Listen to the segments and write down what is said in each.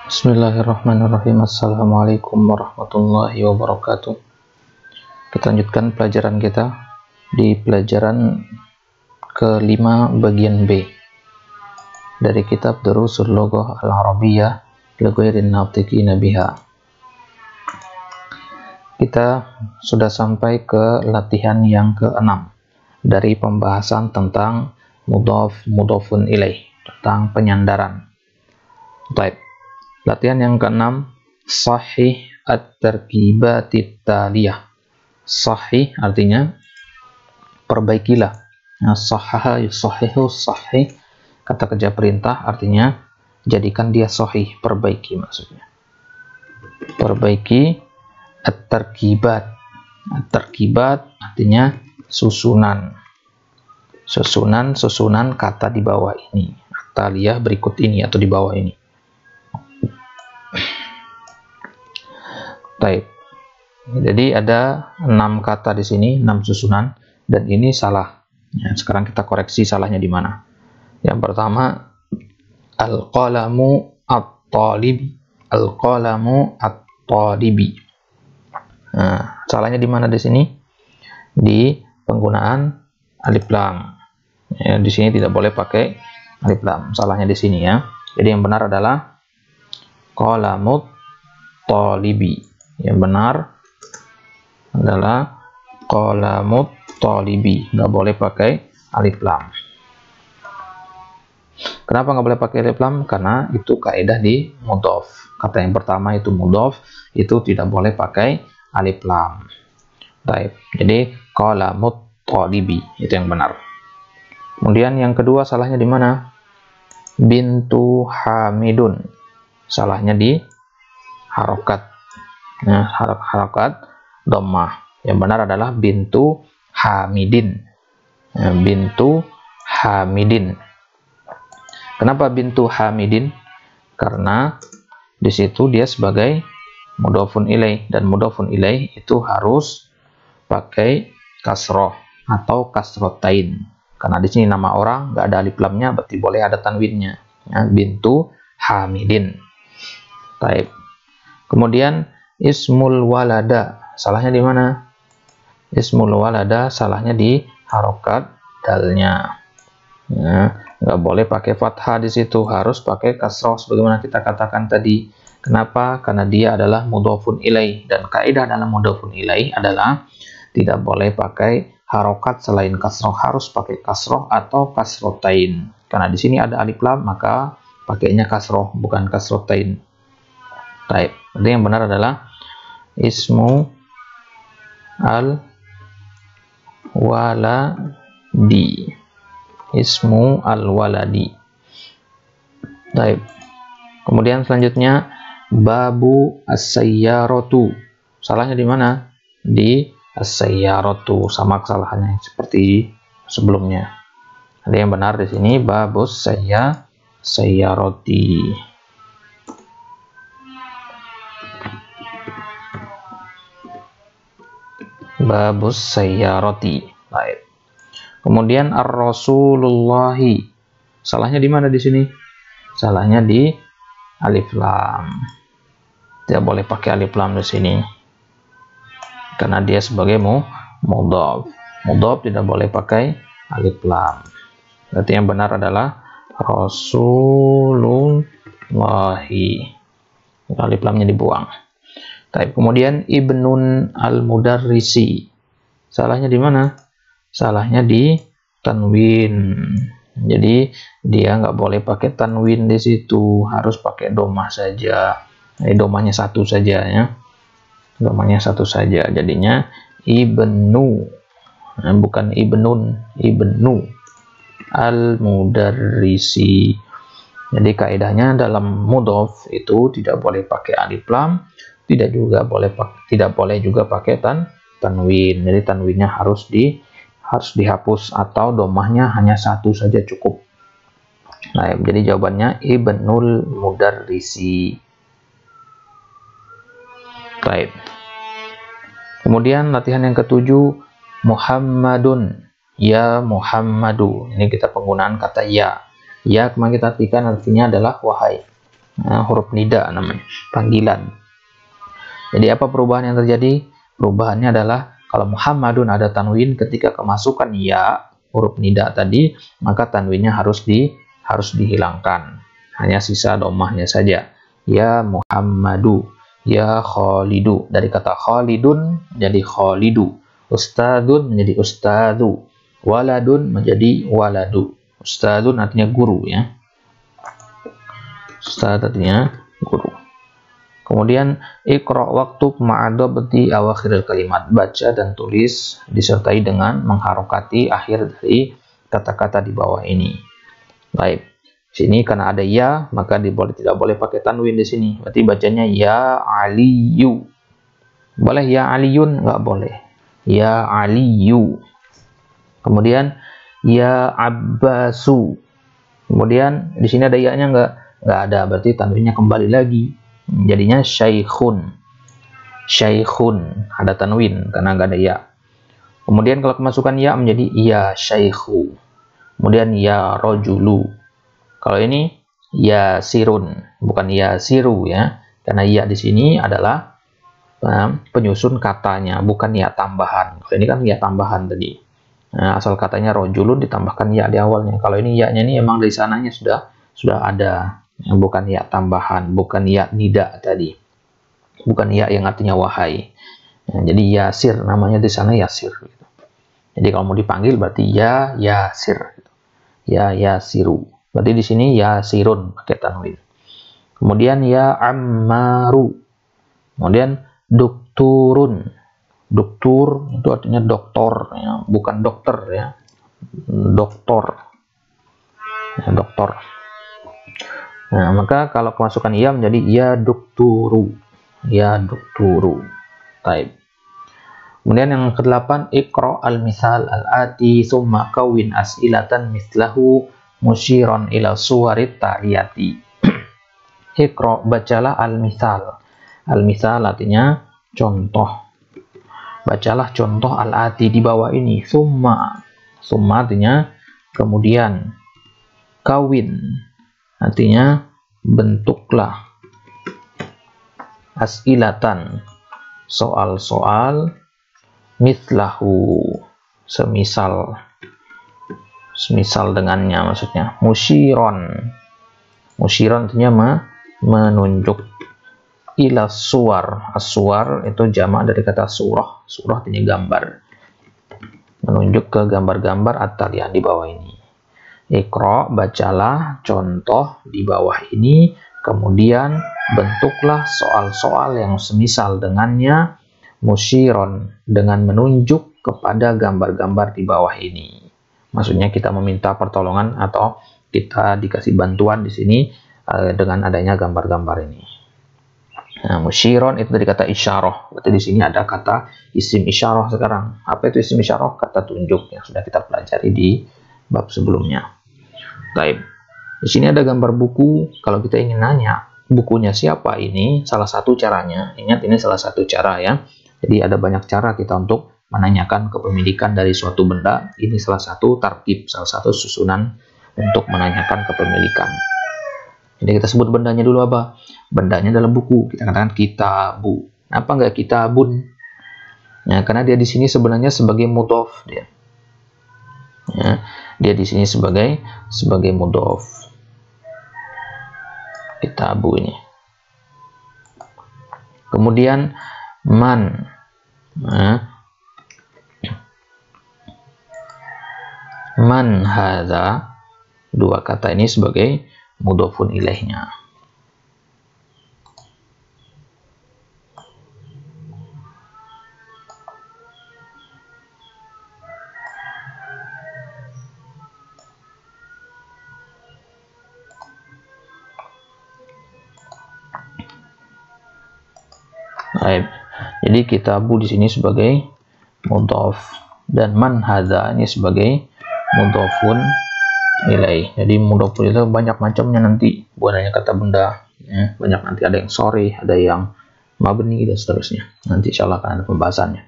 Bismillahirrahmanirrahim. Assalamualaikum warahmatullahi wabarakatuh. Kita lanjutkan pelajaran kita di pelajaran kelima bagian B dari kitab Durusul Lughah Al-Arabiyyah li Ghairin Natiqina Biha. Kita sudah sampai ke latihan yang ke-6 dari pembahasan tentang mudhafun ilaih, tentang penyandaran. Baik. Latihan yang ke-6, sahih at-tarkibatit taliyah. Sahih artinya perbaikilah. Nah, sahaha yusahihu, sahih kata kerja perintah artinya jadikan dia sahih, perbaiki maksudnya. Perbaiki at-tarkibat. At-tarkibat artinya susunan. Susunan kata di bawah ini. Taliyah berikut ini atau di bawah ini. Baik. Jadi ada 6 kata di sini, 6 susunan, dan ini salah. Ya, sekarang kita koreksi salahnya di mana. Yang pertama, al-qalamu at-talibi. Al-qalamu at-talibi. Nah, salahnya di mana di sini? Di penggunaan alif lam. Ya, di sini tidak boleh pakai alif lam. Salahnya di sini ya. Jadi yang benar adalah qalamut talibi. Yang benar adalah qalamut talibi. Nggak boleh pakai alif lam. Kenapa nggak boleh pakai alif lam? Karena itu kaidah di mudhaf. Kata yang pertama itu mudhaf, itu tidak boleh pakai alif lam. Baik. Jadi qalamut talibi itu yang benar. Kemudian yang kedua salahnya di mana? Bintu Hamidun. Salahnya di harokat. Nah, harokat dhammah. Yang benar adalah bintu Hamidin. Nah, bintu Hamidin. Kenapa bintu Hamidin? Karena di situ dia sebagai mudhafun ilaih, dan mudhafun ilaih itu harus pakai kasroh atau kasrotain. Karena di sini nama orang nggak ada alif lamnya, berarti boleh ada tanwinnya. Ya, bintu Hamidin. Baik. Kemudian ismul walada, salahnya di mana? Ismul walada salahnya di harokat dalnya. Ya, nggak boleh pakai fathah di situ, harus pakai kasroh sebagaimana kita katakan tadi. Kenapa? Karena dia adalah mudhafun ilaih, dan kaidah dalam mudhafun ilaih adalah tidak boleh pakai harokat selain kasroh, harus pakai kasroh atau kasrotain. Karena di sini ada alif lam, maka pakainya kasroh bukan kasrotain. Baik, jadi yang benar adalah ismu al-waladi. Ismu al-waladi. Baik. Kemudian selanjutnya babu as-sayyaratu. Salahnya di mana? Di as-sayyaratu, sama kesalahannya seperti sebelumnya. Ada yang benar di sini babus sayyarati. Babus sayyarati. Baik. Kemudian ar-rasulullahi. Salahnya di mana di sini? Salahnya di alif lam. Tidak boleh pakai alif lam di sini. Karena dia sebagai mudhaf. Mudhaf tidak boleh pakai alif lam. Berarti yang benar adalah rasulullahi. Alif lamnya dibuang. Kemudian ibnun al-mudarrisi. Salahnya di mana? Salahnya di tanwin. Jadi dia nggak boleh pakai tanwin di situ, harus pakai domah saja. Domahnya satu saja ya. Domahnya satu saja. Jadinya ibnu. Nah, bukan ibnun, ibnu al-mudarrisi. Jadi kaidahnya dalam mudhaf itu tidak boleh pakai alif lam. Tidak boleh juga pakai tanwin. Jadi tanwinnya harus dihapus atau domahnya hanya satu saja cukup. Nah, jadi jawabannya ibnul mudarrisi. Baik. Kemudian latihan yang ketujuh, Muhammadun. Ya Muhammadu. Ini kita penggunaan kata ya. Ya kemarin kita artikan artinya adalah wahai. huruf nida namanya, panggilan. Jadi apa perubahan yang terjadi? Perubahannya adalah kalau Muhammadun ada tanwin, ketika kemasukan ya huruf nida tadi, maka tanwinnya harus dihilangkan. Hanya sisa domahnya saja. Ya Muhammadu, ya Khalidu. Dari kata Khalidun menjadi Khalidu. Ustadun menjadi ustadu. Waladun menjadi waladu. Ustadun artinya guru ya. Ustad artinya guru. Kemudian iqra waktu ma'adabti awakhiril kalimat, baca dan tulis disertai dengan mengharokati akhir dari kata-kata di bawah ini. Baik, sini karena ada ya maka tidak boleh pakai tanwin di sini. Berarti bacanya ya Aliyu. Boleh ya Aliyun? Nggak boleh. Ya Aliyu. Kemudian ya Abbasu. Kemudian di sini ada ya-nya nggak ada, berarti tanwinnya kembali lagi. Jadinya syaikhun. Syaikhun ada tanwin karena nggak ada ya. Kemudian kalau kemasukan ya menjadi ya syaikhu. Kemudian ya rojulu. Kalau ini ya sirun, bukan ya siru ya. Karena ya di sini adalah penyusun katanya, bukan ya tambahan. Kalau ini kan ya tambahan tadi. Nah, asal katanya rojulun ditambahkan ya di awalnya. Kalau ini ya-nya ini emang dari sananya sudah ada. Bukan ya tambahan, bukan ya nida tadi, bukan ya yang artinya wahai. Jadi Yasir namanya di sana Yasir. Gitu. Jadi kalau mau dipanggil berarti ya Yasir, gitu. Ya Yasiru. Berarti di sini Yasirun pakai tanwin. Kemudian ya Ammaru. Kemudian Dukturun. Duktur itu artinya doktor, ya. Bukan dokter ya, doktor. Ya, doktor. Nah, maka kalau kemasukan ya menjadi ya dukturu. Ya dukturu. Taib. Kemudian yang ke-8, iqra al-misal al-ati summa kawin as'ilatan mislahu musyiron ila suwarit ta'iyati. Iqra, bacalah al-misal. Al-misal artinya contoh. Bacalah contoh al-ati di bawah ini. Summa artinya kemudian. Kawin artinya bentuklah. As'ilatan soal-soal. Mislahu semisal dengannya maksudnya. Musyiron artinya menunjuk. Ila suwar. As-suwar itu jamak dari kata surah. Surah artinya gambar. Menunjuk ke gambar-gambar at-taliyah di bawah ini. Iqra, bacalah contoh di bawah ini, kemudian bentuklah soal-soal yang semisal dengannya, musyiron, dengan menunjuk kepada gambar-gambar di bawah ini. Maksudnya kita meminta pertolongan atau kita dikasih bantuan di sini dengan adanya gambar-gambar ini. Nah, musyiron itu dari kata isyarah. Berarti di sini ada kata isim isyarah sekarang. Apa itu isim isyarah? Kata tunjuk yang sudah kita pelajari di bab sebelumnya. Baik. Di sini ada gambar buku. Kalau kita ingin nanya bukunya siapa, ini salah satu caranya. Ingat, ini salah satu cara ya. Jadi ada banyak cara kita untuk menanyakan kepemilikan dari suatu benda. Ini salah satu tartib, salah satu susunan untuk menanyakan kepemilikan. Jadi kita sebut bendanya dulu apa? Bendanya dalam buku. Kita katakan kitabu. Apa enggak kitabun? Nah, karena dia di sini sebenarnya sebagai mudhof dia. Ya, dia di sini sebagai mudhof. Kitabu ini. Kemudian man. Nah, man hadza, dua kata ini sebagai mudhofun ilaihnya. Baik. Jadi kitabu di sini sebagai mudhof dan man hadza ini sebagai mudhofun ilaih. Jadi mudhofun itu banyak macamnya nanti, bukan hanya kata benda ya. Banyak, nanti ada yang sorry, ada yang mabni dan seterusnya. Nanti insyaallah akan ada pembahasannya.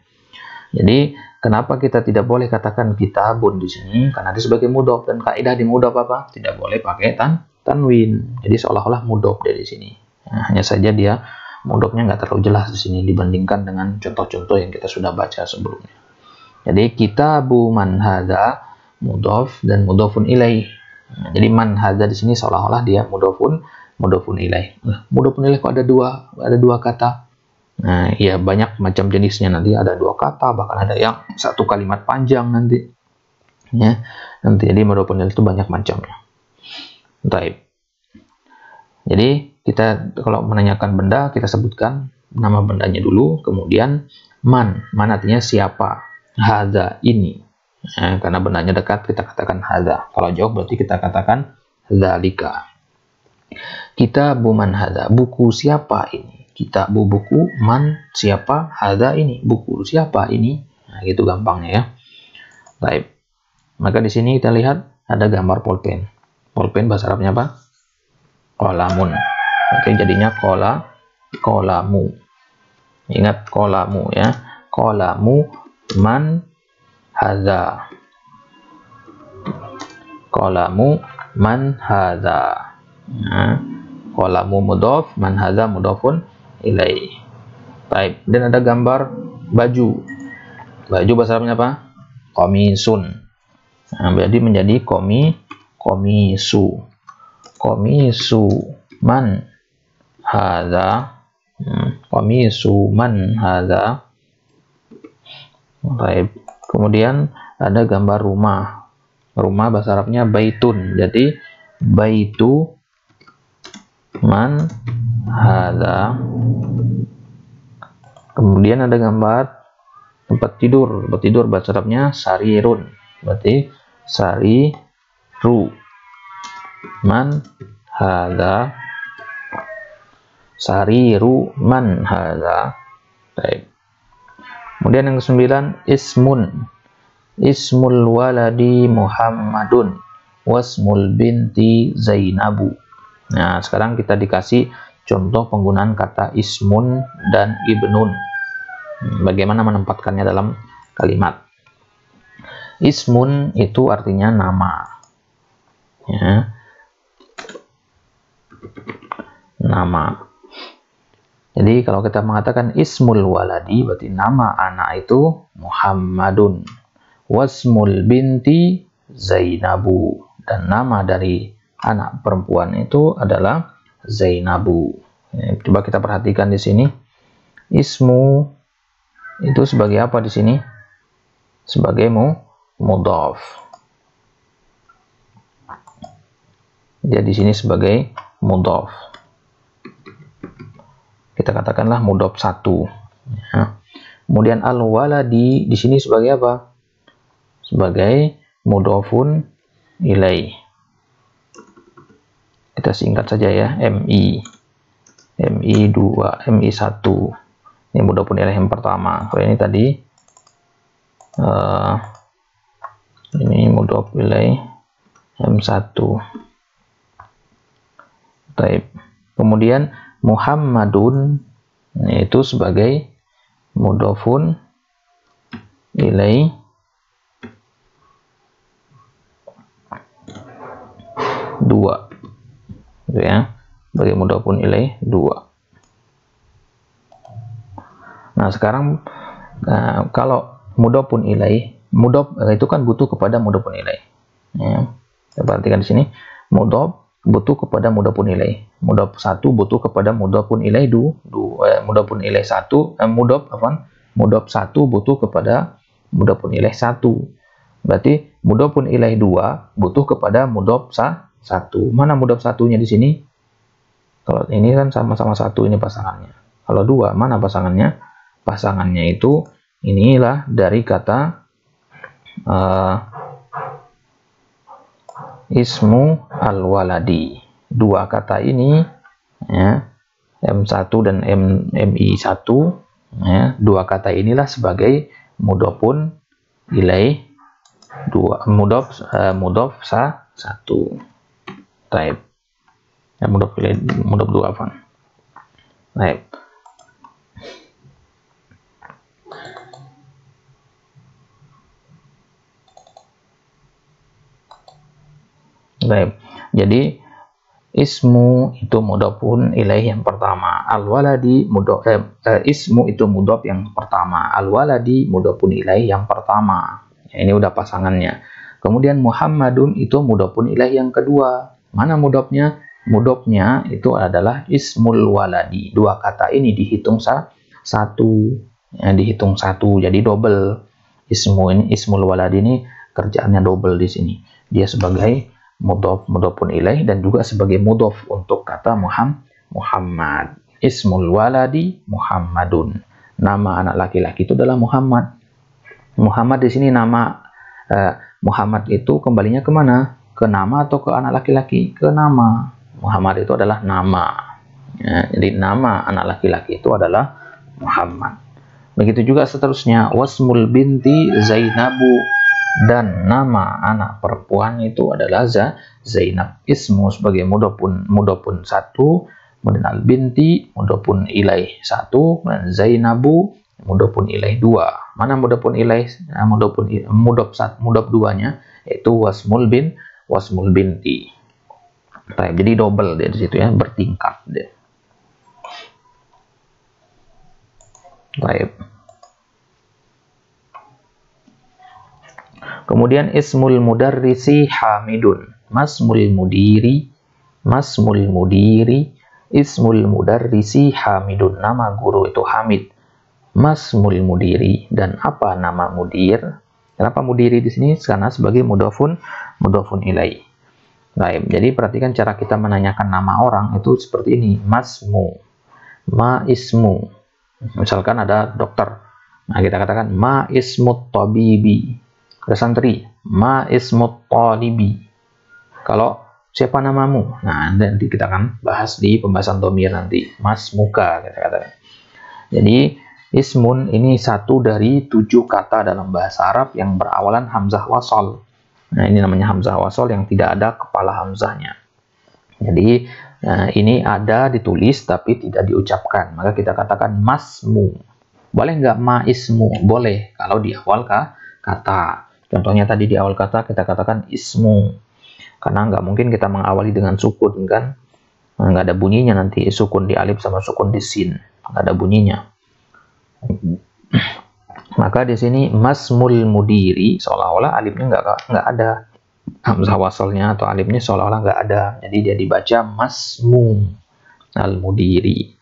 Jadi kenapa kita tidak boleh katakan kitabun di sini? Karena dia sebagai mudhof, dan kaidah di mudhof apa? Tidak boleh pakai tanwin. Jadi seolah-olah mudhof dari sini. Nah, hanya saja dia mudhofnya nggak terlalu jelas di sini dibandingkan dengan contoh-contoh yang kita sudah baca sebelumnya. Jadi kitabu man hadza mudhof dan mudhofun ilaih. Nah, jadi man hadza di sini seolah-olah dia mudhofun ilaih. Nah, mudhofun ilaih kok ada dua kata. Nah, ya banyak macam jenisnya, nanti ada 2 kata, bahkan ada yang 1 kalimat panjang nanti. Ya, nanti jadi mudhofun ilaih itu banyak macamnya. Baik. Jadi kita kalau menanyakan benda, kita sebutkan nama bendanya dulu, kemudian man artinya siapa, hadza ini. Nah, karena bendanya dekat kita katakan hadza. Kalau jauh berarti kita katakan dzalika. Kitabu man hadza, buku siapa ini. Kitabu buku, man siapa, hadza ini, buku siapa ini. Nah, gitu gampangnya ya. Baik. Maka di sini kita lihat ada gambar pulpen. Pulpen bahasa Arabnya apa? Qalamun. Oke, jadinya qalamu. Ingat qalamu ya. Qalamu man hadza. Qalamu man hadza. Nah, qalamu mudhof, man hadza mudhofun ilaih. Baik, dan ada gambar baju. Baju bahasa Arabnya apa? Qamisun. Nah, berarti menjadi komisu. Komisu man hadza. Komisu man hadza. Baik. Kemudian ada gambar rumah. Rumah bahasa Arabnya baitun. Jadi baitu man hadza. Kemudian ada gambar tempat tidur. Tempat tidur bahasa Arabnya sarirun. Berarti sariru man hadza. Sariru man hadza. Baik. Kemudian yang ke-9 ismul waladi Muhammadun wasmul binti Zainabu. Nah, sekarang kita dikasih contoh penggunaan kata ismun dan ibnun. Bagaimana menempatkannya dalam kalimat. Ismun itu artinya nama. Ya. Nama. Jadi kalau kita mengatakan ismul waladi, berarti nama anak itu Muhammadun. Wasmul binti Zainabu. Dan nama dari anak perempuan itu adalah Zainabu. Ya, coba kita perhatikan di sini. Ismu itu sebagai apa di sini? Sebagai mudhof. Dia di sini sebagai mudhof. Kita katakanlah mudhof 1. Ya. Kemudian al-waladi di sini sebagai apa? Sebagai mudhofun ilaih. Kita singkat saja ya, MI 2, MI 1. Ini mudhofun ilaih yang pertama. Kalau ini tadi ini mudhof ilaih M1. Baik. Kemudian Muhammadun itu sebagai mudhofun ilaih dua, gitu ya, sebagai mudhofun ilaih 2. Nah, sekarang kalau mudhofun ilaih, mudhof itu kan butuh kepada mudhofun ilaih. Ya, kita perhatikan di sini, mudhof butuh kepada mudhofun ilaih. Mudhof 1 butuh kepada mudhofun ilaih mudhofun ilaih 1, mudhof 1 butuh kepada mudhofun ilaih 1. Berarti mudhofun ilaih 2 butuh kepada mudhof 1. Mana mudhof 1-nya di sini? Kalau ini kan sama-sama 1 ini pasangannya. Kalau 2 mana pasangannya? Pasangannya itu inilah dari kata ismu al-waladi. 2 kata ini ya, M1 dan MI1 ya, 2 kata inilah sebagai mudhofun ilaih 2, mudhof 1. Taib. Ya, mudhof 2 apa? Taib. Baik. Jadi Ismu itu mudhofun ilaih yang pertama. Al-waladi ismu itu mudhof yang pertama. Al-waladi mudhofun ilaih yang pertama. Ya, ini udah pasangannya. Kemudian Muhammadun itu mudhofun ilaih yang kedua. Mana mudhofnya? Mudhofnya itu adalah ismul waladi. Dua kata ini dihitung satu. Ya, dihitung satu. Jadi double. Ismul waladi ini kerjaannya double di sini. Dia sebagai mudhofun ilaih dan juga sebagai mudhof untuk kata Muhammad. Ismul waladi Muhammadun. Nama anak laki-laki itu adalah Muhammad. Muhammad di sini nama Muhammad itu kembalinya kemana? Ke nama atau ke anak laki-laki? Ke nama. Muhammad itu adalah nama. Ya, jadi nama anak laki-laki itu adalah Muhammad. Begitu juga seterusnya. Wasmul binti Zainabu. Dan nama anak perempuan itu adalah Zainab. Ismu sebagai mudhofun satu, kemudian al binti mudhofun ilaih satu, dan Zainabu mudhofun ilaih dua. Mana mudhofun ilaih mudhof duanya? Yaitu wasmul binti. Baik, jadi double dia di situ ya, bertingkat dia. Baik. Kemudian ismul mudarrisi Hamidun. Masmul mudiri, ismul mudarrisi Hamidun. Nama guru itu Hamid. Masmul mudiri, dan apa nama mudir? Kenapa mudiri di sini? Karena sebagai mudhofun ilaih. Baik, jadi perhatikan cara kita menanyakan nama orang itu seperti ini. Masmu, ma ismu. Misalkan ada dokter. Nah, kita katakan ma ismut tabibi. Ada santri, ma ismut talibi. Kalau siapa namamu? Nah, nanti kita akan bahas di pembahasan dhamir nanti. Mas muka, kita katakan. Jadi ismun ini satu dari 7 kata dalam bahasa Arab yang berawalan hamzah wasol. Nah, ini namanya hamzah wasol yang tidak ada kepala hamzahnya. Jadi ini ada ditulis tapi tidak diucapkan. Maka kita katakan masmu. Boleh nggak ma ismu? Boleh kalau di awal kata. Contohnya tadi di awal kata kita katakan ismu. Karena nggak mungkin kita mengawali dengan sukun kan. Nggak ada bunyinya nanti. Sukun di alif sama sukun di sin. Nggak ada bunyinya. Maka di sini masmul mudiri seolah-olah alifnya nggak ada. Hamzah wasalnya atau alifnya seolah-olah nggak ada. Jadi dia dibaca masmu al mudiri.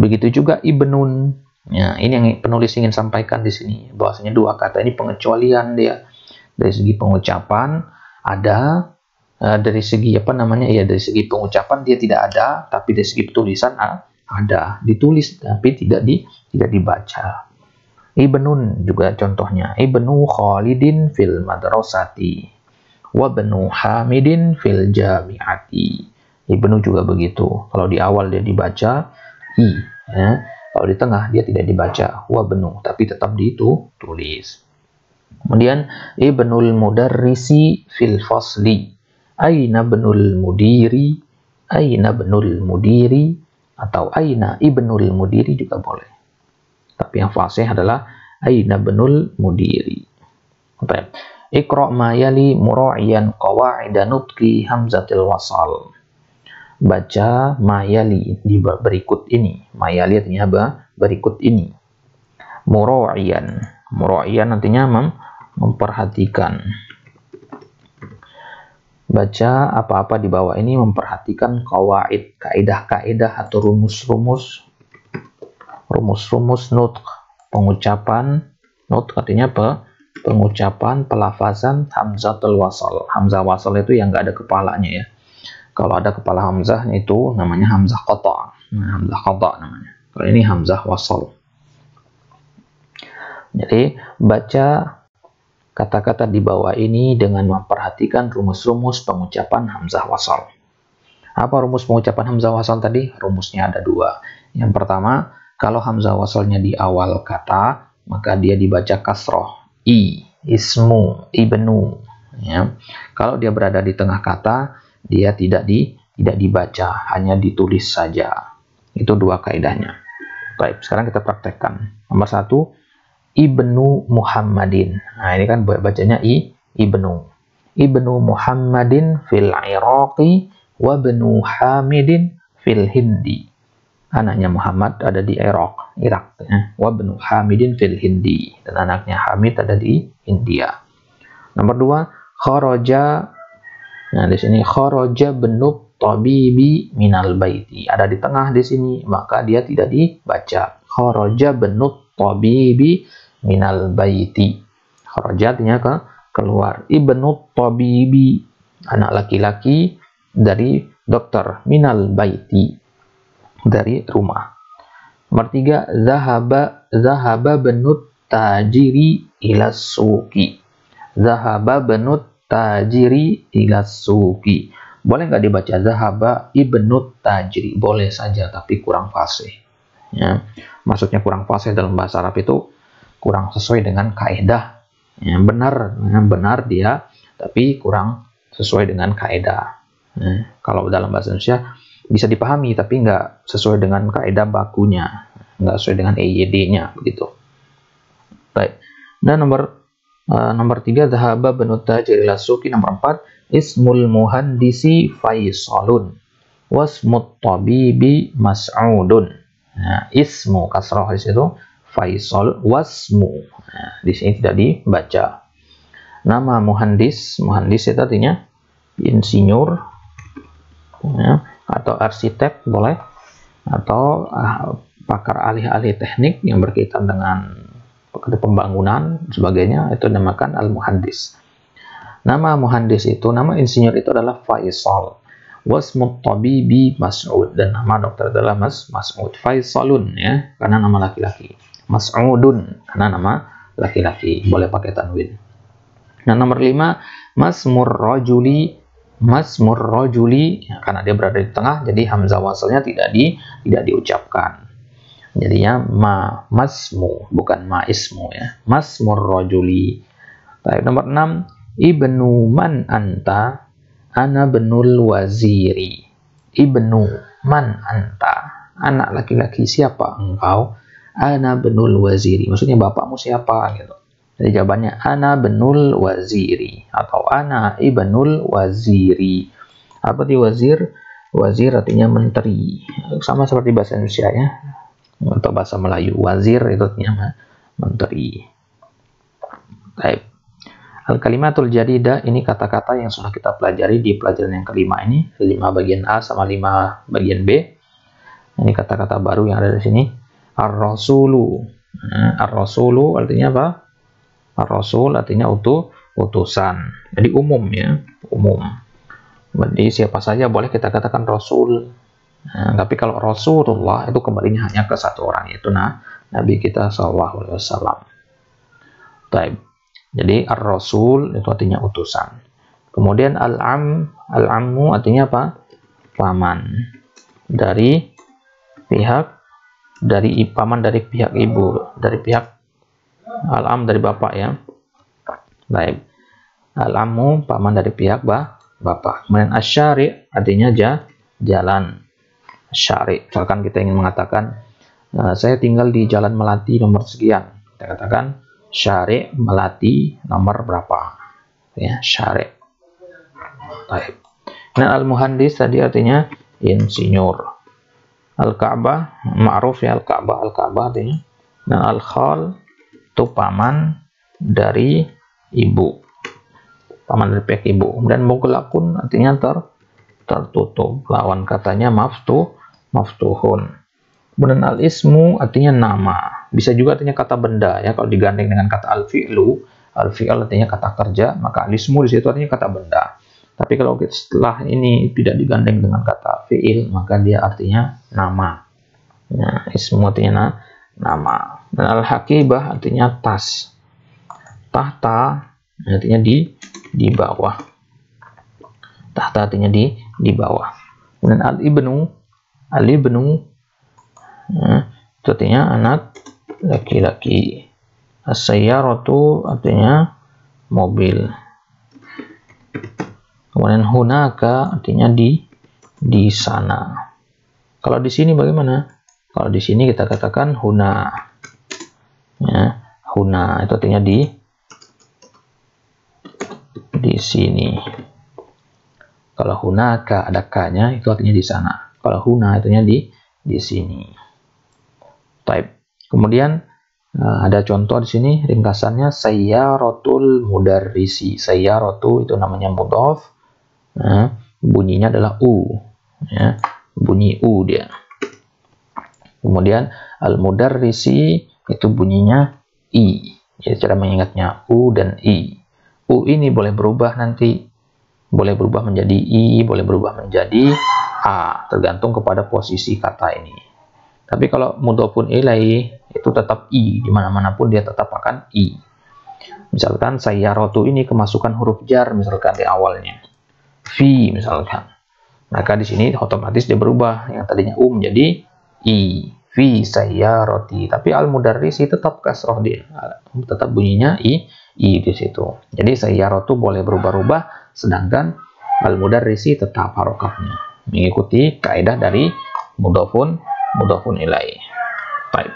Begitu juga ibnun. Ya, ini yang penulis ingin sampaikan di sini. Bahwasanya dua kata ini pengecualian dia. Dari segi pengucapan ada, dari segi dari segi pengucapan dia tidak ada, tapi dari segi tulisan ada, ditulis tapi tidak dibaca. Ibnun juga contohnya, ibnu Khalidin fil madrasati wa ibnu Hamidin fil jami'ati. Ibnu juga begitu. Kalau di awal dia dibaca i, ya. Kalau di tengah dia tidak dibaca wa ibnu, tapi tetap ditulis. Kemudian ibnul mudarrisi fil fasli. Aina ibnul mudiri, aina ibnul mudiri, atau aina ibnul mudiri juga boleh. Tapi yang fasih adalah aina ibnul mudiri. Baik. Iqra' ma yali mura'iyan qawaida nutqi hamzatil wasal. Baca ma yali di berikut ini. Ma yali artinya apa? Berikut ini. Mura'iyan. Mura'iyan nantinya memperhatikan. Baca apa-apa di bawah ini memperhatikan qawaid, kaidah-kaidah atau rumus-rumus nutq, pengucapan. Nutq artinya apa? Pengucapan, pelafazan hamzatul wasal. Hamzah wasal itu yang nggak ada kepalanya ya. Kalau ada kepala hamzah itu namanya hamzah qata'. Hamzah qata' namanya. Kalau ini hamzah wasal. Jadi baca kata-kata di bawah ini dengan memperhatikan rumus-rumus pengucapan hamzah wasal. Apa rumus pengucapan hamzah wasal tadi? Rumusnya ada 2. Yang pertama, kalau hamzah wasalnya di awal kata, maka dia dibaca kasroh. I, ismu, ibnu. Ya. Kalau dia berada di tengah kata, dia tidak dibaca, hanya ditulis saja. Itu 2 kaidahnya. Baik, sekarang kita praktekkan. Nomor 1, ibnu Muhammadin. Nah, ini kan bacanya ibnu. Ibnu Muhammadin fil Iraqi wa bnu Hamidin fil Hindi. Anaknya Muhammad ada di Irak ya. Wa bnu Hamidin fil Hindi, dan anaknya Hamid ada di India. Nomor 2, kharaja. Nah, di sini kharaja bnu tabibi minal baiti. Ada di tengah di sini, maka dia tidak dibaca. Kharaja bnu tabibi minal baiti. Kharaja artinya keluar. Ibnu tabibi, anak laki-laki dari dokter, minal baiti, dari rumah. Nomor 3, zahaba bnu tajiri ila suqi. Zahaba bnu tajiri ila suqi. Boleh nggak dibaca zahaba ibnu tajiri? Boleh saja, tapi kurang fasih. Ya. Maksudnya kurang fasih dalam bahasa Arab itu kurang sesuai dengan kaidah. Ya, benar dia, tapi kurang sesuai dengan kaidah. Ya. Kalau dalam bahasa Indonesia bisa dipahami, tapi nggak sesuai dengan kaidah bakunya, nggak sesuai dengan EYD-nya, begitu. Baik. Dan nomor 3, dhahaba bnu tajir ila suqi. Nomor 4, ismul muhandisi Faisalun wasmut tabibi Mas'udun. Nah, ismu kasrah di situ, Faisal, wasmu. Nah, di sini tidak dibaca. Nama muhandis itu artinya insinyur, ya, atau arsitek boleh, atau pakar alih-alih teknik yang berkaitan dengan pembangunan sebagainya, itu dinamakan al-muhandis. Nama muhandis itu, nama insinyur itu adalah Faisal. Wasmut tabibi Mas'ud, dan nama dokter adalah Mas'ud. Faisalun ya, karena nama laki-laki. Mas'udun karena nama laki-laki, boleh pakai tanwin. Nah, nomor 5, masmur rajuli ya, karena dia berada di tengah, jadi hamzah wasalnya tidak diucapkan. Jadinya masmu, bukan ismu ya. Masmur rajuli. Baik, nomor 6, ibnu man anta, ana benul waziri. Ibnu man anta, anak laki-laki siapa engkau? Ana benul waziri, maksudnya bapakmu siapa gitu. Jadi jawabannya ana benul waziri atau ana ibnul waziri. Apa di wazir? Wazir artinya menteri, sama seperti bahasa Indonesia ya. Untuk bahasa Melayu, wazir itu artinya menteri. Baik. Al-kalimatul jadidah, ini kata-kata yang sudah kita pelajari di pelajaran yang kelima ini, 5 bagian A sama 5 bagian B. Ini kata-kata baru yang ada di sini. Ar-rasulu. Nah, ar-rasulu artinya apa? Ar-rasul artinya utusan. Jadi umum ya, umum. Jadi siapa saja boleh kita katakan rasul. Nah, tapi kalau Rasulullah itu kembalinya hanya ke satu orang, yaitu Nabi kita SAW. Baik. Jadi ar-rasul itu artinya utusan. Kemudian al-ammu artinya apa? Paman dari pihak ibu, dari pihak al-am dari bapak ya. Baik. Al-ammu paman dari pihak bapak. Kemudian asyari artinya jalan. Syari, misalkan kita ingin mengatakan saya tinggal di Jalan Melati nomor sekian, kita katakan Syari Melati nomor berapa ya, Syari. Baik. Nah, al-muhandis tadi artinya insinyur. Al-Ka'bah ma'ruf ya, al-Ka'bah artinya. Nah, al-khal itu paman dari ibu, paman dari pihak ibu. Dan mughlaqun artinya tertutup, lawan katanya maftuhun. Kemudian al-ismu artinya nama, bisa juga artinya kata benda ya. Kalau digandeng dengan kata al-fi'lu, al-fi'l artinya kata kerja, maka al-ismu di situ artinya kata benda. Tapi kalau setelah ini tidak digandeng dengan kata fi'il, maka dia artinya nama. Ya, ismu artinya nama. Dan al-hakibah artinya tas. Tahta artinya di bawah. Tahta artinya di bawah. Kemudian al-ibnu itu artinya anak laki-laki. As-sayyaratu artinya mobil. Kemudian hunaka artinya di sana. Kalau di sini bagaimana? Kalau di sini kita katakan huna. Ya, huna itu artinya di sini. Kalau hunaka ada ka-nya, itu artinya di sana. Kalau huna itu artinya di sini. Type. Kemudian ada contoh di sini ringkasannya sayyaratul mudarrisi. Sayyaratu itu namanya mudhaf. Nah, bunyinya adalah u. Ya, bunyi u dia. Kemudian al-mudarrisi itu bunyinya i. Jadi cara mengingatnya u dan i. U ini boleh berubah nanti. Boleh berubah menjadi i, boleh berubah menjadi a, tergantung kepada posisi kata ini. Tapi kalau mudhofun ilaih itu tetap i, di mana-mana pun dia tetap akan i. Misalkan sayyaratu ini kemasukan huruf jar misalkan di awalnya. Fi misalkan. Maka di sini otomatis dia berubah, yang tadinya menjadi i. Fi sayyarati, tapi al-mudarrisi tetap kasroh dia, tetap bunyinya i di situ. Jadi sayyaratu boleh berubah-ubah, sedangkan al-mudarrisi tetap harokatnya, mengikuti kaidah dari mudhofun ilaih. Baik.